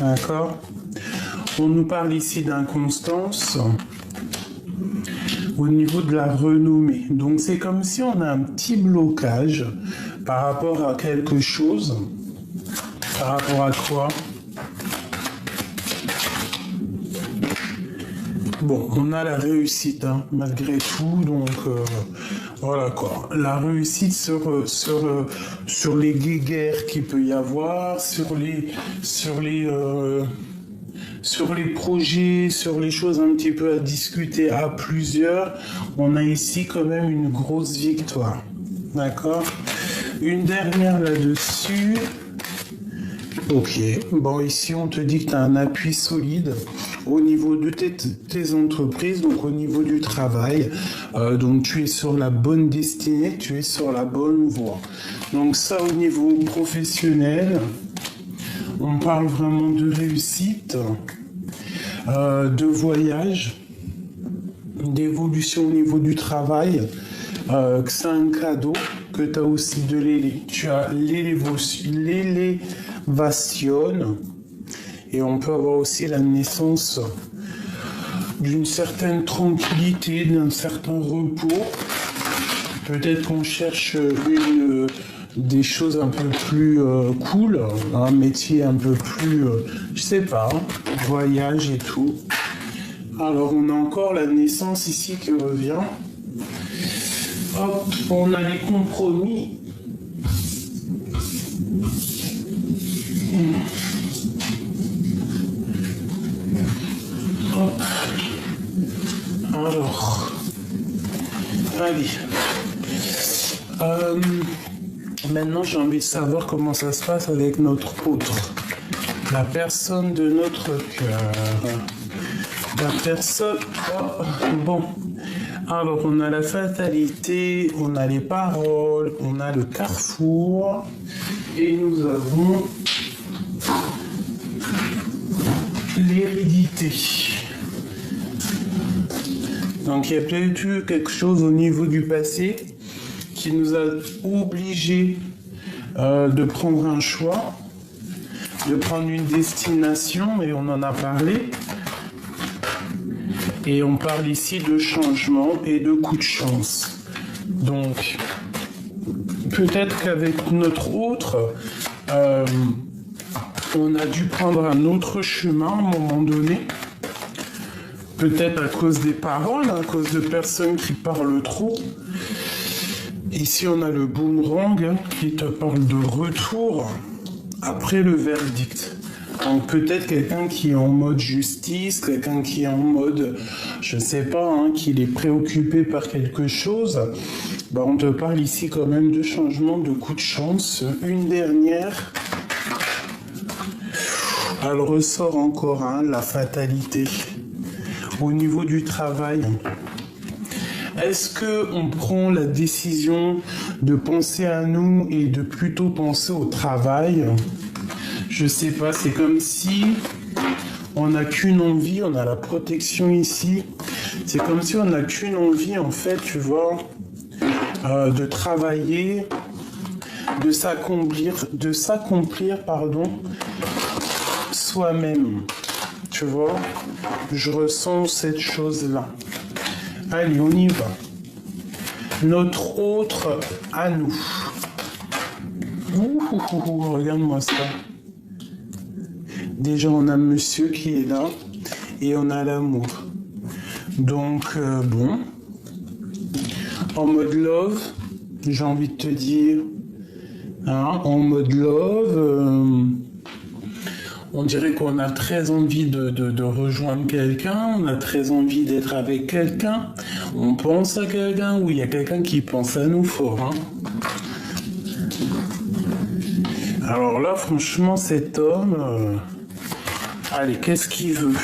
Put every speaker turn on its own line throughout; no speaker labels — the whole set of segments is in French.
D'accord? On nous parle ici d'inconstance au niveau de la renommée. Donc c'est comme si on a un petit blocage par rapport à quelque chose. Par rapport à quoi? Bon, on a la réussite, hein, malgré tout, donc voilà quoi. La réussite sur les guéguerres qu'il peut y avoir, sur les projets, sur les choses un petit peu à discuter à plusieurs, on a ici quand même une grosse victoire. D'accord? Une dernière là-dessus. Ok, bon ici on te dit que tu as un appui solide au niveau de tes entreprises, donc au niveau du travail, donc tu es sur la bonne destinée, tu es sur la bonne voie. Donc ça au niveau professionnel, on parle vraiment de réussite, de voyage, d'évolution au niveau du travail, que c'est un cadeau, que tu as aussi de tu as l'élévation, et on peut avoir aussi la naissance d'une certaine tranquillité, d'un certain repos. Peut-être qu'on cherche des choses un peu plus cool, un métier un peu plus, je sais pas, hein, voyage et tout. Alors on a encore la naissance ici qui revient. Hop, on a les compromis. Hop. Alors, allez. Maintenant, j'ai envie de savoir comment ça se passe avec notre autre. La personne de notre cœur. La personne... Oh, bon. Alors, on a la fatalité, on a les paroles, on a le carrefour. Et nous avons l'hérédité. Donc il y a peut-être eu quelque chose au niveau du passé qui nous a obligés de prendre un choix, de prendre une destination, et on en a parlé. Et on parle ici de changement et de coup de chance. Donc peut-être qu'avec notre autre, on a dû prendre un autre chemin à un moment donné. Peut-être à cause des paroles, à cause de personnes qui parlent trop. Ici, on a le boomerang qui te parle de retour après le verdict. Donc peut-être quelqu'un qui est en mode justice, quelqu'un qui est en mode, je sais pas, hein, qu'il est préoccupé par quelque chose. Bah, on te parle ici quand même de changement, de coup de chance. Une dernière. Elle ressort encore, hein, la fatalité. Au niveau du travail, est-ce qu'on prend la décision de penser à nous et de plutôt penser au travail? Je sais pas, c'est comme si on n'a qu'une envie, on a la protection ici. C'est comme si on n'a qu'une envie, en fait, tu vois, de travailler, de s'accomplir, pardon, soi-même. Tu vois, je ressens cette chose-là. Allez, on y va. Notre autre à nous. Regarde-moi ça. Déjà, on a monsieur qui est là et on a l'amour. Donc, bon. En mode love, j'ai envie de te dire. Hein, en mode love... on dirait qu'on a très envie de rejoindre quelqu'un, on a très envie d'être avec quelqu'un, on pense à quelqu'un, ou il y a quelqu'un qui pense à nous fort. Hein. Alors là, franchement, cet homme... allez, qu'est-ce qu'il veut?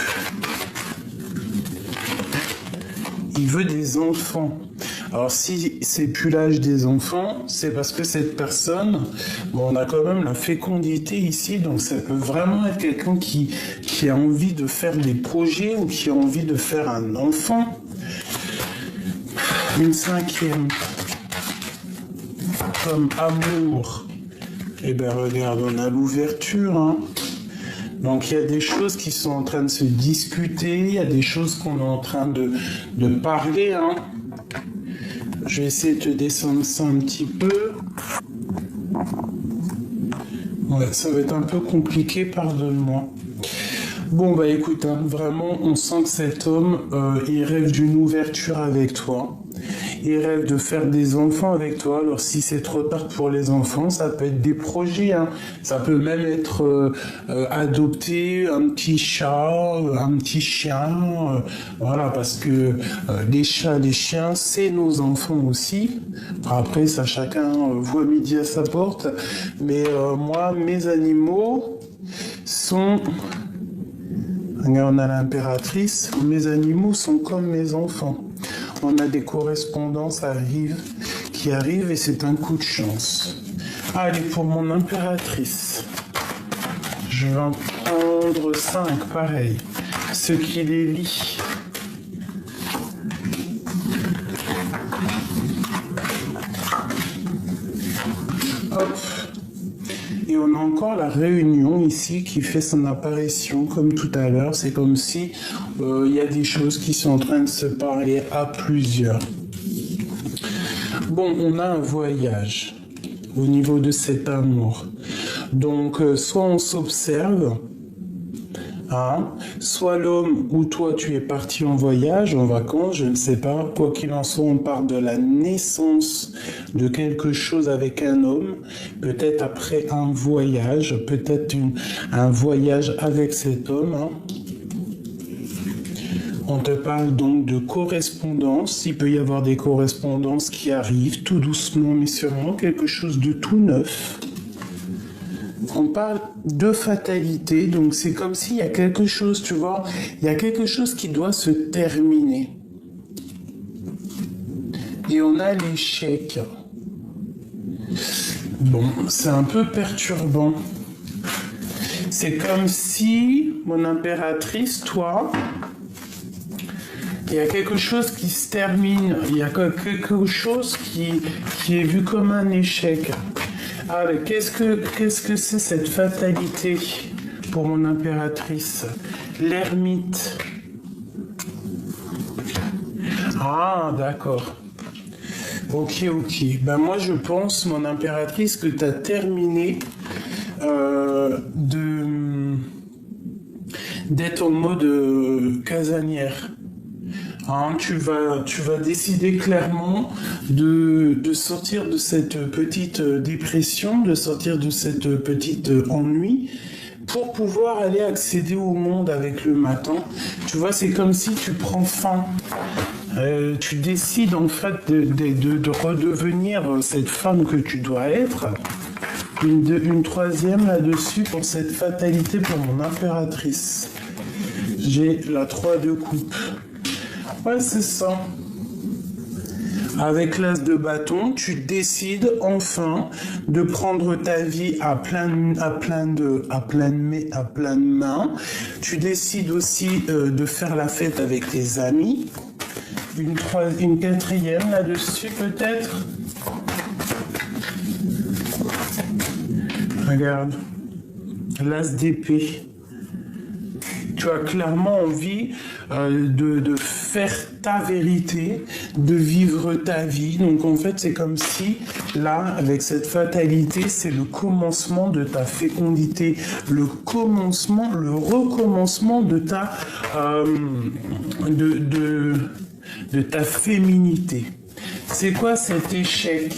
Il veut des enfants. Alors si c'est plus l'âge des enfants, c'est parce que cette personne, bon, on a quand même la fécondité ici, donc ça peut vraiment être quelqu'un qui a envie de faire des projets ou qui a envie de faire un enfant. Une cinquième, comme amour. Eh bien regarde, on a l'ouverture, hein. Donc il y a des choses qui sont en train de se discuter, il y a des choses qu'on est en train de parler. Hein. Je vais essayer de te descendre ça un petit peu. Ouais, ça va être un peu compliqué, pardonne-moi. Bon, bah écoute, hein, vraiment, on sent que cet homme, il rêve d'une ouverture avec toi. Il rêve de faire des enfants avec toi. Alors si c'est trop tard pour les enfants, ça peut être des projets. Hein. Ça peut même être adopter un petit chat, un petit chien. Voilà, parce que les chats, les chiens, c'est nos enfants aussi. Après, ça chacun voit midi à sa porte. Mais moi, mes animaux sont... Regarde, on a l'impératrice. Mes animaux sont comme mes enfants. On a des correspondances qui arrivent et c'est un coup de chance. Allez, pour mon impératrice, je vais en prendre 5, pareil. Ce qui les lie. Hop. Et on a encore la réunion ici qui fait son apparition comme tout à l'heure. C'est comme si il y a des choses qui sont en train de se parler à plusieurs. Bon, on a un voyage au niveau de cet amour. Donc, soit on s'observe, hein, soit l'homme ou toi tu es parti en voyage, en vacances, je ne sais pas. Quoi qu'il en soit, on parle de la naissance de quelque chose avec un homme, peut-être après un voyage, peut-être un voyage avec cet homme. Hein. On te parle donc de correspondance. Il peut y avoir des correspondances qui arrivent tout doucement, mais sûrement quelque chose de tout neuf. On parle de fatalité, donc c'est comme s'il y a quelque chose, tu vois, il y a quelque chose qui doit se terminer. Et on a l'échec. Bon, c'est un peu perturbant. C'est comme si, mon impératrice, toi, il y a quelque chose qui se termine, il y a quelque chose qui est vu comme un échec. Alors, qu'est-ce que c'est cette fatalité pour mon impératrice? L'ermite. Ah, d'accord. Ok. Ben moi, je pense, mon impératrice, que tu as terminé d'être en mode casanière. Hein, tu vas décider clairement de sortir de cette petite dépression, de sortir de cette petite ennui pour pouvoir aller accéder au monde avec le matin. Tu vois, c'est comme si tu prends faim. Tu décides en fait de redevenir cette femme que tu dois être. Une troisième là-dessus pour cette fatalité pour mon impératrice. J'ai la 3 de coupe. Ouais, c'est ça. Avec l'as de bâton, tu décides enfin de prendre ta vie à pleine main. Tu décides aussi de faire la fête avec tes amis. Une quatrième là-dessus peut-être. Regarde, l'as d'épée. Tu as clairement envie de faire ta vérité, de vivre ta vie. Donc en fait, c'est comme si, là, avec cette fatalité, c'est le commencement de ta fécondité, le recommencement de ta, de ta féminité. C'est quoi cet échec?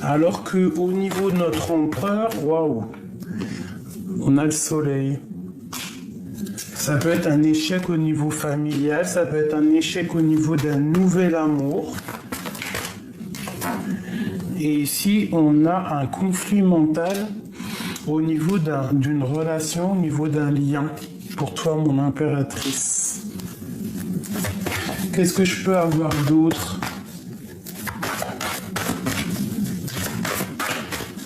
Alors que au niveau de notre empereur, waouh, on a le soleil. Ça peut être un échec au niveau familial, ça peut être un échec au niveau d'un nouvel amour. Et ici, on a un conflit mental au niveau d'une relation, au niveau d'un lien. Pour toi, mon impératrice. Qu'est-ce que je peux avoir d'autre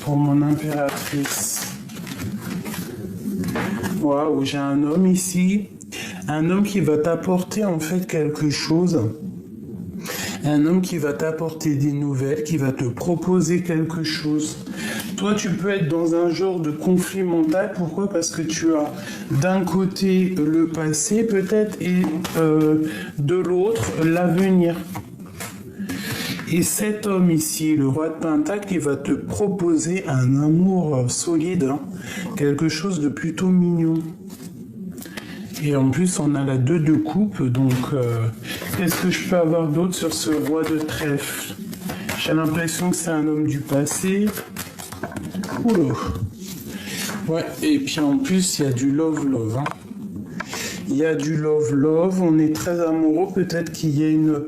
pour mon impératrice? Waouh, j'ai un homme ici, un homme qui va t'apporter en fait quelque chose, un homme qui va t'apporter des nouvelles, qui va te proposer quelque chose. Toi, tu peux être dans un genre de conflit mental. Pourquoi? Parce que tu as d'un côté le passé peut-être et de l'autre l'avenir. Et cet homme ici, le roi de Pentacle, il va te proposer un amour solide, hein, quelque chose de plutôt mignon. Et en plus, on a la 2 de coupe, donc qu'est-ce que je peux avoir d'autre sur ce roi de trèfle? J'ai l'impression que c'est un homme du passé. Oula. Ouais, et puis en plus, il y a du love-love. Hein. Il y a du love-love, on est très amoureux, peut-être qu'il y a une...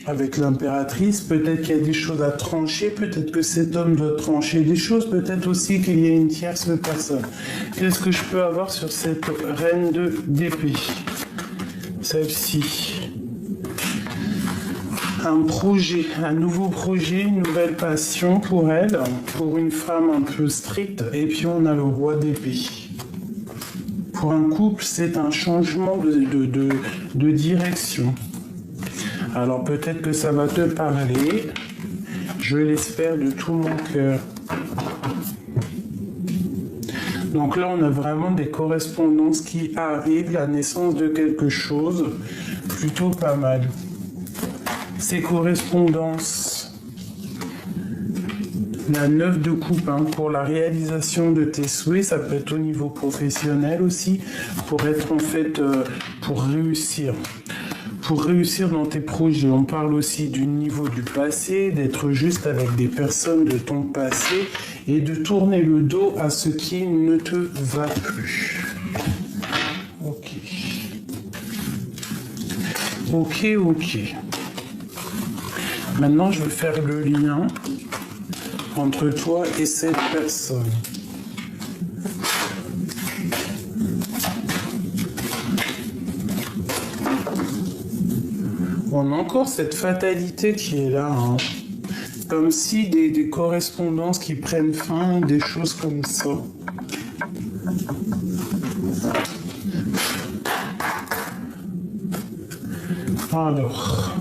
Avec l'impératrice, peut-être qu'il y a des choses à trancher, peut-être que cet homme doit trancher des choses, peut-être aussi qu'il y a une tierce personne. Qu'est-ce que je peux avoir sur cette reine d'épée? Celle-ci. Un projet, un nouveau projet, une nouvelle passion pour elle, pour une femme un peu stricte, et puis on a le roi d'épée. Pour un couple, c'est un changement de direction. Alors peut-être que ça va te parler, je l'espère de tout mon cœur. Donc là, on a vraiment des correspondances qui arrivent, la naissance de quelque chose, plutôt pas mal. Ces correspondances, la 9 de coupe, hein, pour la réalisation de tes souhaits, ça peut être au niveau professionnel aussi, pour être en fait, pour réussir. Pour réussir dans tes projets, on parle aussi du niveau du passé, d'être juste avec des personnes de ton passé et de tourner le dos à ce qui ne te va plus. Ok. Ok, ok. Maintenant, je vais faire le lien entre toi et cette personne. On a encore cette fatalité qui est là, hein. Comme si des correspondances qui prennent fin, des choses comme ça. Alors...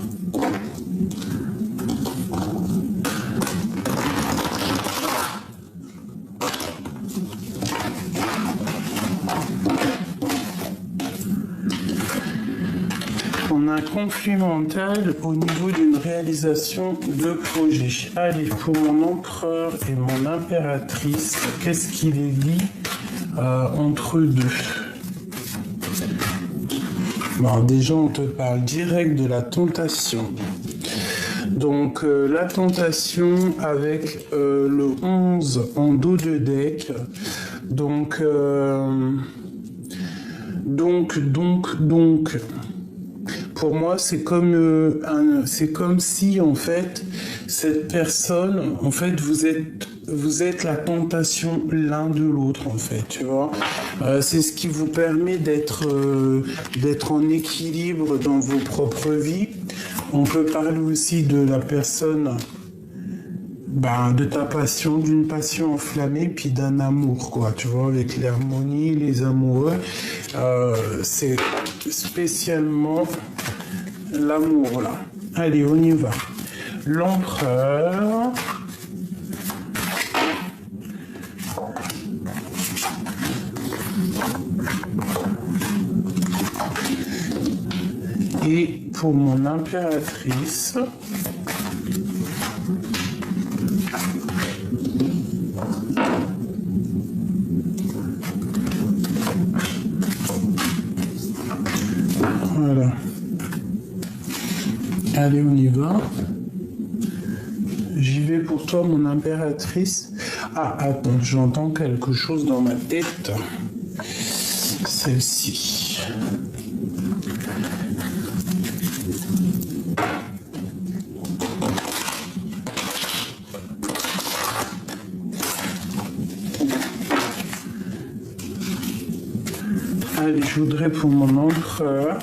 On a un conflit mental au niveau d'une réalisation de projet. Allez, pour mon empereur et mon impératrice, qu'est-ce qui les lie entre eux deux? Bon, déjà, on te parle direct de la tentation. Donc, la tentation avec le 11 en dos de deck. Donc, pour moi, c'est comme si en fait cette personne, en fait, vous êtes la tentation l'un de l'autre, en fait, tu vois. C'est ce qui vous permet d'être en équilibre dans vos propres vies. On peut parler aussi de la personne, de ta passion, d'une passion enflammée, puis d'un amour, quoi, tu vois, avec l'harmonie, les amoureux. C'est spécialement l'amour, là. Allez, on y va. L'empereur. Et pour mon impératrice, voilà. Allez, on y va. J'y vais pour toi, mon impératrice. Ah, attends, j'entends quelque chose dans ma tête. Celle-ci. Allez, je voudrais pour mon empereur.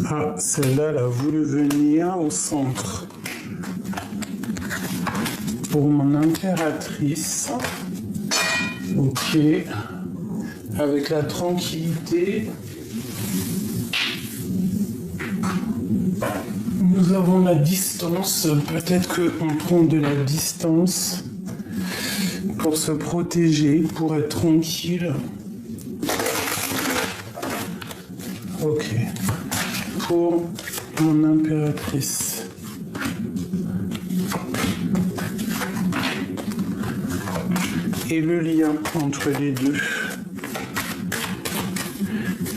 Ah, celle-là, elle a voulu venir au centre. Pour mon impératrice. Ok. Avec la tranquillité. Nous avons la distance. Peut-être qu'on prend de la distance pour se protéger, pour être tranquille. Ok. Pour mon impératrice. Et le lien entre les deux.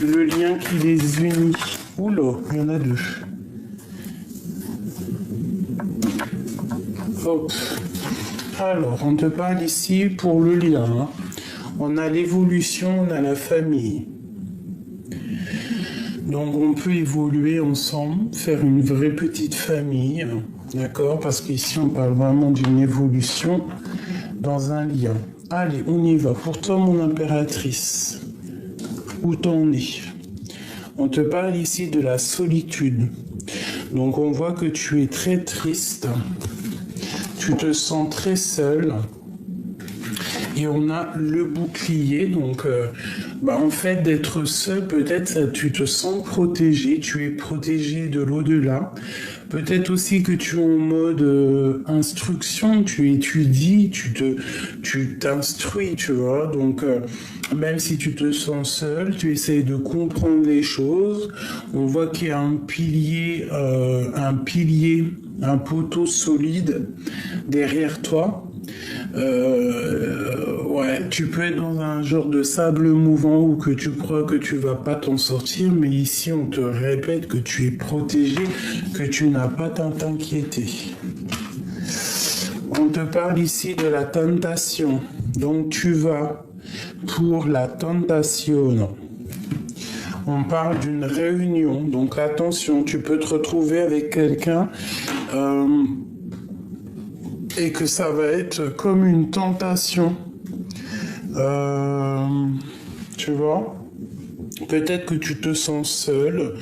Le lien qui les unit. Oula, il y en a deux. Hop. Alors, on te parle ici pour le lien. Hein. On a l'évolution, on a la famille. Donc, on peut évoluer ensemble, faire une vraie petite famille. D'accord? Parce qu'ici, on parle vraiment d'une évolution dans un lien. Allez, on y va. Pour toi, mon impératrice, où t'en es? On te parle ici de la solitude. Donc, on voit que tu es très triste. Tu te sens très seul. Et on a le bouclier. Donc, en fait, d'être seul, peut-être tu te sens protégé. Tu es protégé de l'au-delà. Peut-être aussi que tu es en mode instruction, tu étudies, tu t'instruis, tu vois. Donc, même si tu te sens seul, tu essayes de comprendre les choses. On voit qu'il y a un pilier, un poteau solide derrière toi. Ouais, tu peux être dans un genre de sable mouvant où que tu crois que tu vas pas t'en sortir, mais ici on te répète que tu es protégé, que tu n'as pas à t'inquiéter. On te parle ici de la tentation, donc tu vas pour la tentation. On parle d'une réunion, donc attention, tu peux te retrouver avec quelqu'un et que ça va être comme une tentation. Tu vois? Peut-être que tu te sens seul,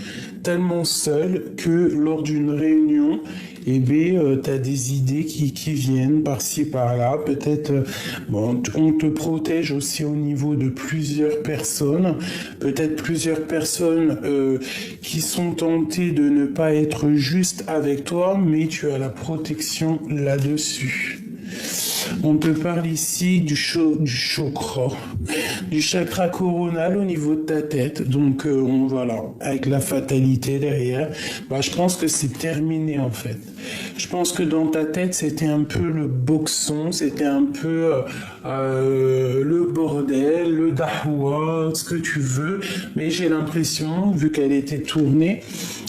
tellement seul que lors d'une réunion, tu as des idées qui viennent par-ci, par-là. Peut-être, on te protège aussi au niveau de plusieurs personnes. Peut-être plusieurs personnes qui sont tentées de ne pas être juste avec toi, mais tu as la protection là-dessus. On te parle ici du chakra, du chakra coronal au niveau de ta tête. Donc voilà, avec la fatalité derrière, je pense que c'est terminé en fait. Je pense que dans ta tête, c'était un peu le boxon, c'était un peu le bordel, le dahwa, ce que tu veux. Mais j'ai l'impression, vu qu'elle était tournée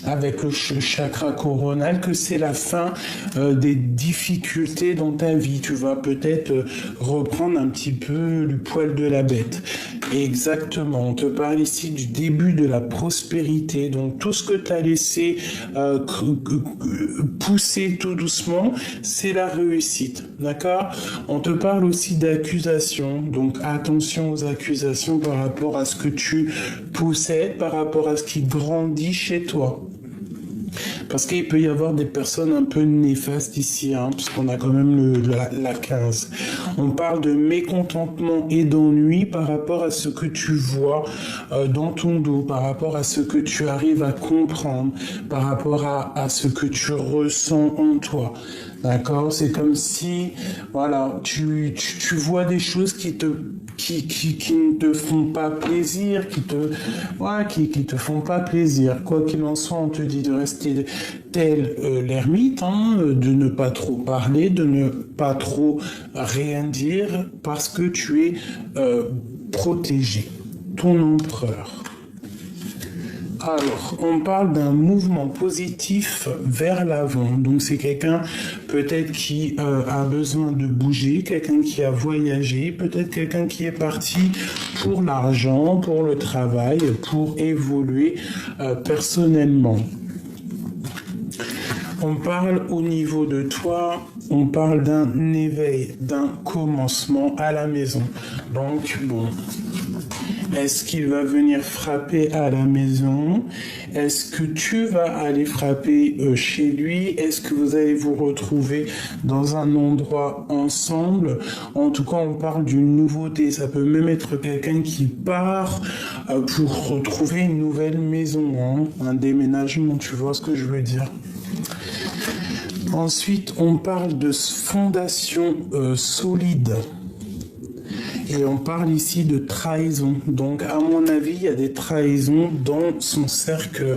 avec le chakra coronal, que c'est la fin des difficultés dans ta vie. Tu vas peut-être reprendre un petit peu le poil de la bête. Exactement, on te parle ici du début de la prospérité. Donc tout ce que tu as laissé pousser tout doucement, c'est la réussite. D'accord? On te parle aussi d'accusations. Donc attention aux accusations par rapport à ce que tu possèdes, par rapport à ce qui grandit chez toi. Parce qu'il peut y avoir des personnes un peu néfastes ici, hein, puisqu'on a quand même la 15. On parle de mécontentement et d'ennui par rapport à ce que tu vois dans ton dos, par rapport à ce que tu arrives à comprendre, par rapport à ce que tu ressens en toi. D'accord? C'est comme si, voilà, tu vois des choses qui ne te font pas plaisir, qui te font pas plaisir. Quoi qu'il en soit, on te dit de rester tel l'ermite, hein, de ne pas trop parler, de ne pas trop rien dire, parce que tu es protégé. Ton empereur. Alors, on parle d'un mouvement positif vers l'avant. Donc, c'est quelqu'un peut-être qui a besoin de bouger, quelqu'un qui a voyagé, peut-être quelqu'un qui est parti pour l'argent, pour le travail, pour évoluer personnellement. On parle au niveau de toi, on parle d'un éveil, d'un commencement à la maison. Donc, bon... Est-ce qu'il va venir frapper à la maison? Est-ce que tu vas aller frapper chez lui? Est-ce que vous allez vous retrouver dans un endroit ensemble? En tout cas, on parle d'une nouveauté. Ça peut même être quelqu'un qui part pour retrouver une nouvelle maison, hein, un déménagement, tu vois ce que je veux dire? Ensuite, on parle de fondation solide. Et on parle ici de trahison. Donc, à mon avis, il y a des trahisons dans son cercle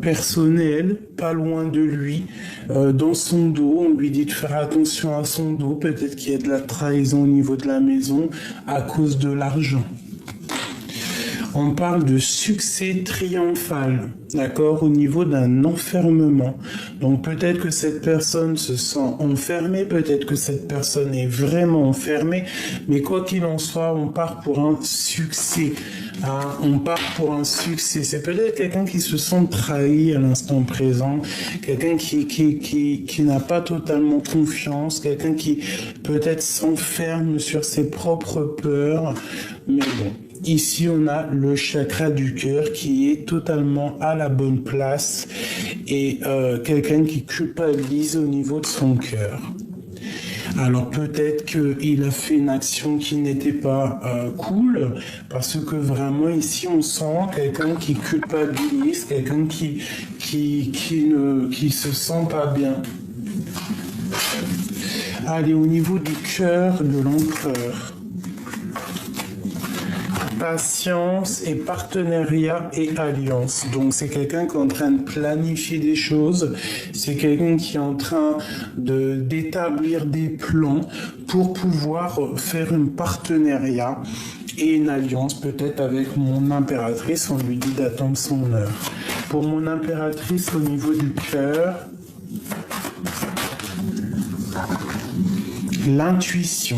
personnel, pas loin de lui, dans son dos. On lui dit de faire attention à son dos. Peut-être qu'il y a de la trahison au niveau de la maison à cause de l'argent. On parle de succès triomphal, d'accord, au niveau d'un enfermement. Donc peut-être que cette personne se sent enfermée, peut-être que cette personne est vraiment enfermée, mais quoi qu'il en soit, on part pour un succès. Hein, on part pour un succès. C'est peut-être quelqu'un qui se sent trahi à l'instant présent, quelqu'un qui n'a pas totalement confiance, quelqu'un qui peut-être s'enferme sur ses propres peurs, mais bon. Ici, on a le chakra du cœur qui est totalement à la bonne place et quelqu'un qui culpabilise au niveau de son cœur. Alors peut-être qu'il a fait une action qui n'était pas cool, parce que vraiment ici on sent quelqu'un qui culpabilise, quelqu'un qui se sent pas bien. Allez, au niveau du cœur de l'empereur. Patience et partenariat et alliance. Donc c'est quelqu'un qui est en train de planifier des choses, c'est quelqu'un qui est en train d'établir des plans pour pouvoir faire un partenariat et une alliance peut-être avec mon impératrice. On lui dit d'attendre son heure. Pour mon impératrice au niveau du cœur, l'intuition.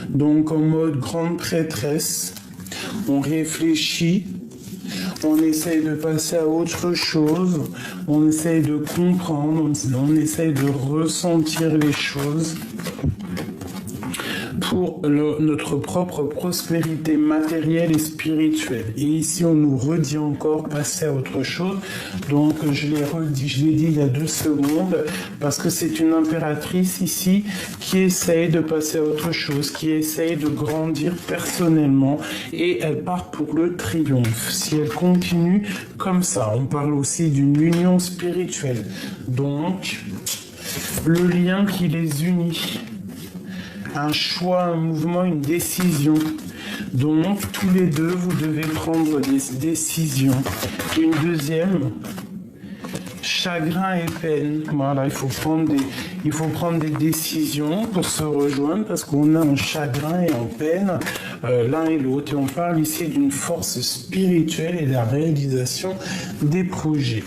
Donc en mode grande prêtresse, on réfléchit, on essaye de passer à autre chose, on essaye de comprendre, on essaye de ressentir les choses pour notre propre prospérité matérielle et spirituelle. Et ici, on nous redit encore passer à autre chose. Donc, je l'ai dit il y a 2 secondes, parce que c'est une impératrice ici qui essaye de passer à autre chose, qui essaye de grandir personnellement, et elle part pour le triomphe. Si elle continue comme ça, on parle aussi d'une union spirituelle. Donc, le lien qui les unit. Un choix, un mouvement, une décision. Donc, tous les deux, vous devez prendre des décisions. Une deuxième, chagrin et peine. Voilà, il faut prendre des décisions pour se rejoindre parce qu'on a un chagrin et en peine l'un et l'autre. Et on parle ici d'une force spirituelle et de la réalisation des projets.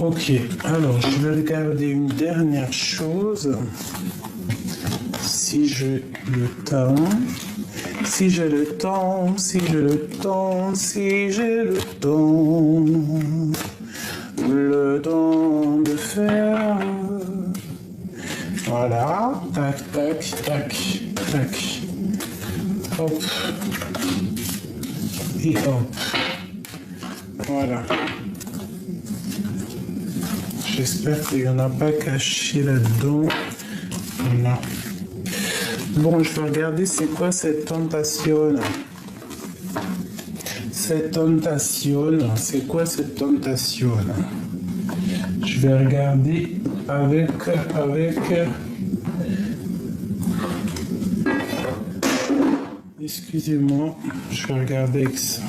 Ok, alors je vais regarder une dernière chose. Si j'ai le temps, si j'ai le temps, si j'ai le temps, si j'ai le temps de faire. Voilà, tac, tac, tac, tac. Hop. Et hop. Voilà. J'espère qu'il n'y en a pas caché là-dedans. Voilà. Bon, je vais regarder c'est quoi cette tentation. Cette tentation, c'est quoi cette tentation? Je vais regarder avec... Excusez-moi, je vais regarder avec ça.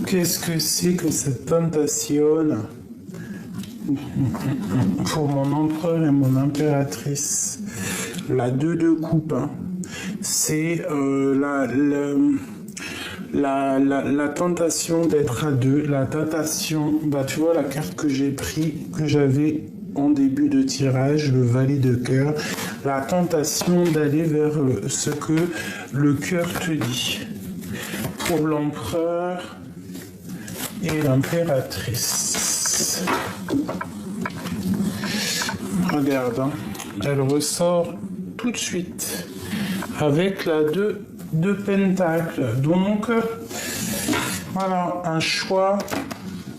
Qu'est-ce que c'est que cette tentation pour mon empereur et mon impératrice? La 2 de coupe, hein. C'est la tentation d'être à deux, la tentation, bah tu vois la carte que j'ai pris, que j'avais en début de tirage, le valet de cœur, la tentation d'aller vers ce que le cœur te dit. Pour l'empereur et l'impératrice. Regarde, hein. Elle ressort tout de suite avec la 2 de pentacles. Donc, voilà, un choix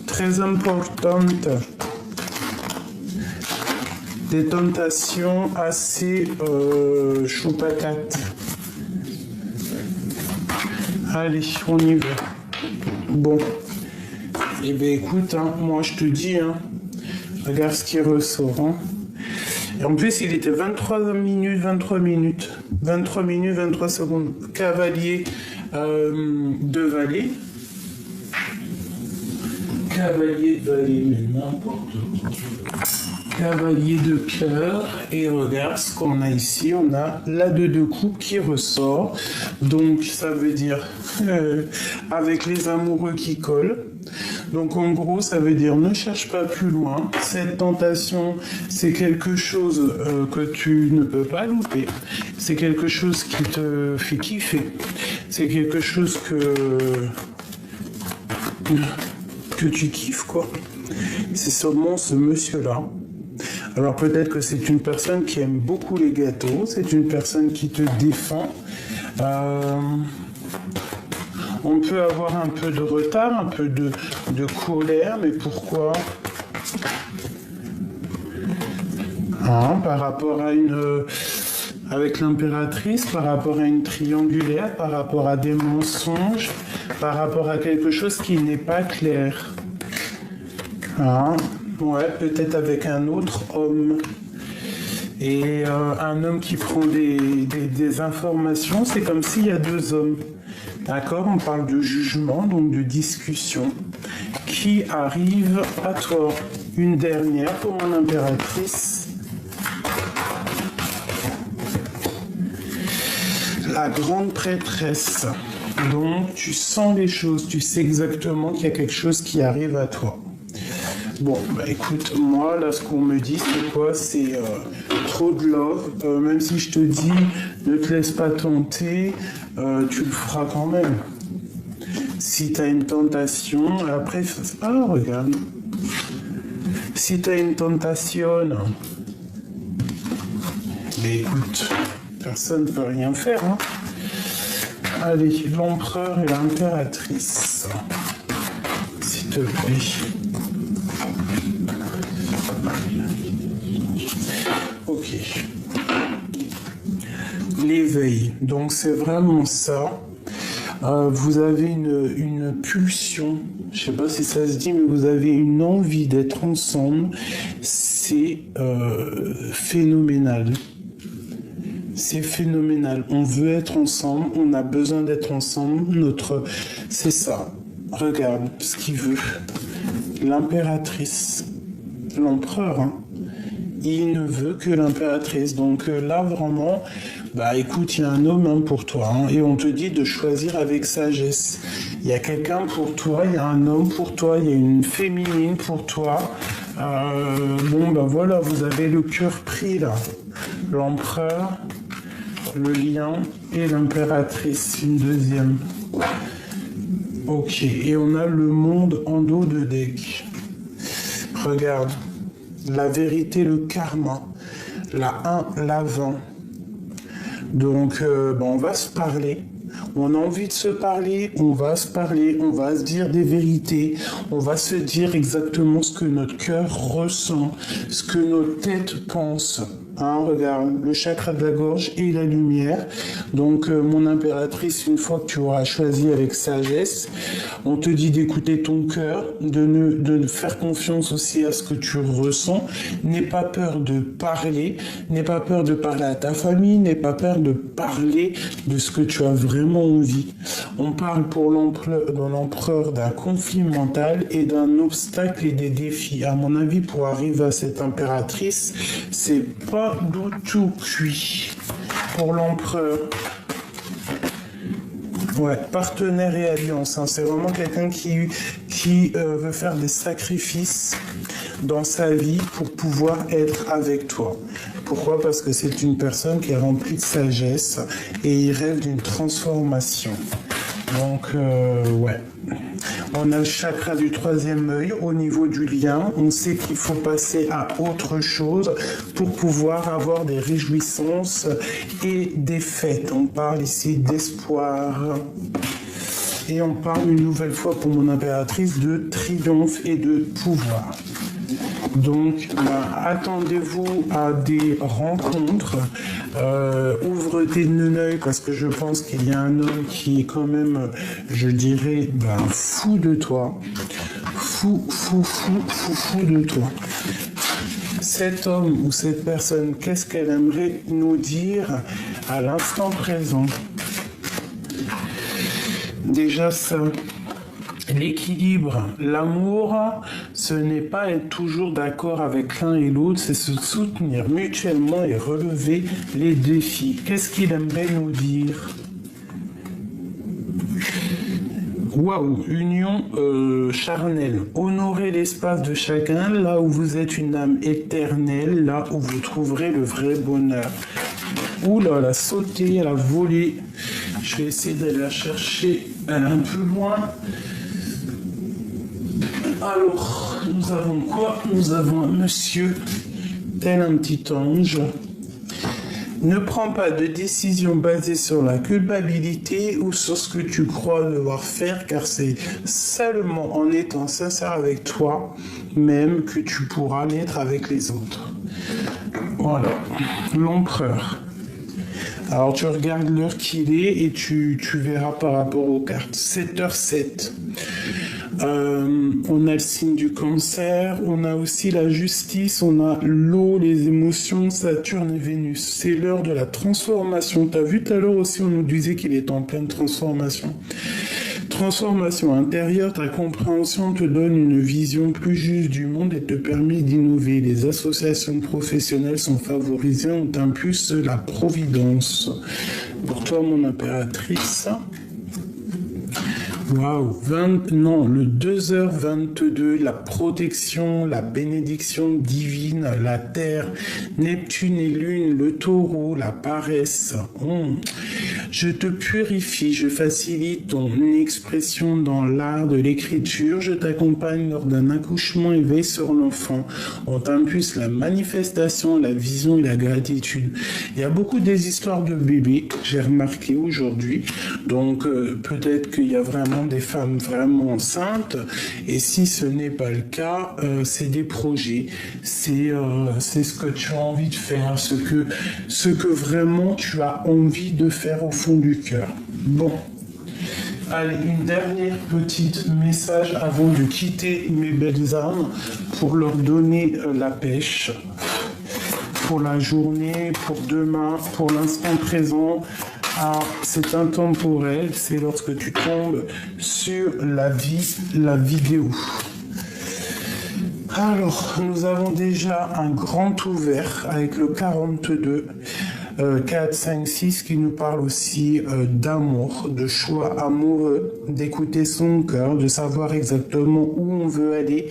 très important. Des tentations assez chaud patate. Allez, on y va. Bon. Eh bien écoute, hein, moi je te dis, hein, regarde ce qui ressort. Hein. Et en plus, il était 23 minutes, 23 minutes. 23 minutes, 23 secondes. Cavalier de Valet. Cavalier de Valet, mais n'importe quoi. Cavalier de cœur. Et regarde ce qu'on a ici. On a la de coupe qui ressort. Donc, ça veut dire avec les amoureux qui collent. Donc en gros, ça veut dire ne cherche pas plus loin. Cette tentation, c'est quelque chose que tu ne peux pas louper. C'est quelque chose qui te fait kiffer. C'est quelque chose que tu kiffes, quoi. C'est seulement ce monsieur-là. Alors peut-être que c'est une personne qui aime beaucoup les gâteaux. C'est une personne qui te défend. On peut avoir un peu de retard, un peu de colère, mais pourquoi? Par rapport à avec l'impératrice, par rapport à une triangulaire, par rapport à des mensonges, par rapport à quelque chose qui n'est pas clair. Ouais, peut-être avec un autre homme. Et un homme qui prend des informations, c'est comme s'il y a deux hommes. D'accord, on parle de jugement, donc de discussion, qui arrive à toi. Une dernière pour mon impératrice. La grande prêtresse. Donc, tu sens les choses, tu sais exactement qu'il y a quelque chose qui arrive à toi. Bon, bah écoute, moi, là, ce qu'on me dit, c'est quoi? C'est trop de love. Même si je te dis, ne te laisse pas tenter, tu le feras quand même. Si tu as une tentation, après... Ah, regarde. Si tu as une tentation... Mais écoute, personne ne peut rien faire, hein. Allez, l'empereur et l'impératrice. S'il te plaît. Ok. L'éveil. Donc c'est vraiment ça. Vous avez une pulsion. Je sais pas si ça se dit, mais vous avez une envie d'être ensemble. C'est phénoménal. C'est phénoménal. On veut être ensemble. On a besoin d'être ensemble. C'est ça. Regarde ce qu'il veut. L'impératrice. L'empereur, hein. Il ne veut que l'impératrice. Donc là, vraiment, bah écoute, il y a un homme, hein, pour toi. Hein, et on te dit de choisir avec sagesse. Il y a quelqu'un pour toi, il y a un homme pour toi, il y a une féminine pour toi. Bon, ben voilà, vous avez le cœur pris, là. L'empereur, le lion et l'impératrice, une deuxième. Ok, et on a le monde en dos de deck. Regarde. La vérité, le karma, la 1, l'avant. Donc, on va se parler. On a envie de se parler, on va se parler, on va se dire des vérités, on va se dire exactement ce que notre cœur ressent, ce que notre tête pense. Hein, regarde, le chakra de la gorge et la lumière. Donc, mon impératrice, une fois que tu auras choisi avec sagesse, on te dit d'écouter ton cœur, de faire confiance aussi à ce que tu ressens. N'aie pas peur de parler, n'aie pas peur de parler à ta famille, n'aie pas peur de parler de ce que tu as vraiment envie. On parle pour l'empereur d'un conflit mental et d'un obstacle et des défis. À mon avis, pour arriver à cette impératrice, c'est pas du tout cuit. Pour l'empereur, ouais, partenaire et alliance, hein, c'est vraiment quelqu'un qui veut faire des sacrifices dans sa vie pour pouvoir être avec toi. Pourquoi? Parce que c'est une personne qui est remplie de sagesse et il rêve d'une transformation. Donc, ouais. On a le chakra du troisième œil au niveau du lien. On sait qu'il faut passer à autre chose pour pouvoir avoir des réjouissances et des fêtes. On parle ici d'espoir. Et on parle une nouvelle fois pour mon impératrice de triomphe et de pouvoir. Donc, attendez-vous à des rencontres. Ouvre tes œils parce que je pense qu'il y a un homme qui est quand même, je dirais, fou de toi. fou de toi. Cet homme ou cette personne, qu'est-ce qu'elle aimerait nous dire à l'instant présent? Déjà ça, l'équilibre, l'amour, ce n'est pas être toujours d'accord avec l'un et l'autre, c'est se soutenir mutuellement et relever les défis. Qu'est-ce qu'il aimerait nous dire? Waouh, union charnelle. Honorez l'espace de chacun, là où vous êtes une âme éternelle, là où vous trouverez le vrai bonheur. Ouh là là, sauter, elle a volé. Je vais essayer d'aller la chercher un peu loin. Alors, nous avons quoi? Nous avons un monsieur, tel un petit ange. Ne prends pas de décision basée sur la culpabilité ou sur ce que tu crois devoir faire, car c'est seulement en étant sincère avec toi même que tu pourras l'être avec les autres. Voilà, l'empereur. Alors tu regardes l'heure qu'il est et tu verras par rapport aux cartes. 7h07. On a le signe du cancer, on a aussi la justice, on a l'eau, les émotions, Saturne et Vénus. C'est l'heure de la transformation. T'as vu tout à l'heure aussi, on nous disait qu'il est en pleine transformation. Transformation intérieure, ta compréhension te donne une vision plus juste du monde et te permet d'innover. Les associations professionnelles sont favorisées, on t'impulse la providence. Pour toi, mon impératrice... Waouh, le 2h22, la protection, la bénédiction divine, la terre, Neptune et Lune, le taureau, la paresse. Je te purifie, je facilite ton expression dans l'art de l'écriture, je t'accompagne lors d'un accouchement et veille sur l'enfant. On t'impulse la manifestation, la vision et la gratitude. Il y a beaucoup des histoires de bébés, j'ai remarqué aujourd'hui, donc peut-être qu'il y a vraiment des femmes vraiment enceintes, et si ce n'est pas le cas, c'est des projets, c'est ce que tu as envie de faire, ce que vraiment tu as envie de faire au fond du cœur. Bon, allez, une dernière petite message avant de quitter mes belles âmes pour leur donner la pêche pour la journée, pour demain, pour l'instant présent. C'est intemporel, c'est lorsque tu tombes sur la vidéo. Alors, nous avons déjà un grand ouvert avec le 42, 4, 5, 6 qui nous parle aussi d'amour, de choix amoureux, d'écouter son cœur, de savoir exactement où on veut aller.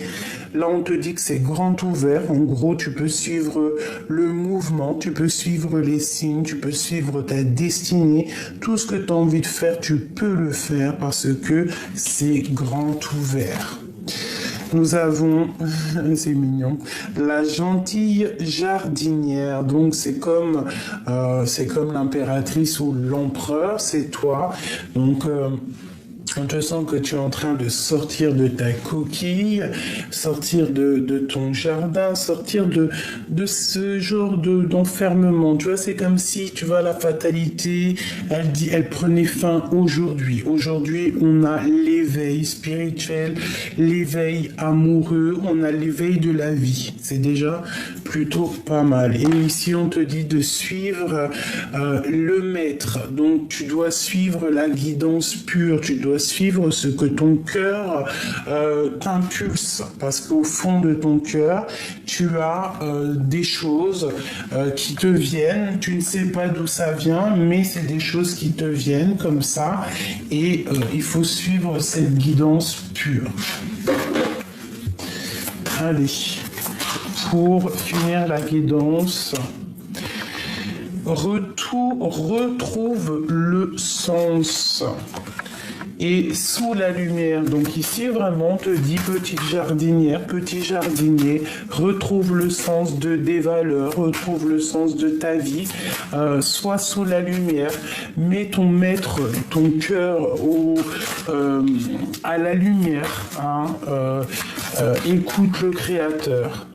Là, on te dit que c'est grand ouvert. En gros, tu peux suivre le mouvement, tu peux suivre les signes, tu peux suivre ta destinée. Tout ce que tu as envie de faire, tu peux le faire parce que c'est grand ouvert. Nous avons, c'est mignon, la gentille jardinière. Donc c'est comme l'impératrice ou l'empereur, c'est toi. Donc on te sent que tu es en train de sortir de ta coquille, sortir de ton jardin, sortir de ce genre d'enfermement. Tu vois, c'est comme si, tu vois, la fatalité, elle prenait fin aujourd'hui. Aujourd'hui, on a l'éveil spirituel, l'éveil amoureux, on a l'éveil de la vie. C'est déjà plutôt pas mal. Et ici, on te dit de suivre le maître. Donc, tu dois suivre la guidance pure, tu dois suivre ce que ton cœur t'impulse, parce qu'au fond de ton cœur, tu as des choses qui te viennent, tu ne sais pas d'où ça vient, mais c'est des choses qui te viennent comme ça, et il faut suivre cette guidance pure. Allez, pour finir la guidance, retrouve le sens. Et sous la lumière, donc ici vraiment on te dit petite jardinière, petit jardinier, retrouve le sens des valeurs, retrouve le sens de ta vie, sois sous la lumière, mets ton maître, ton cœur à la lumière, écoute le Créateur.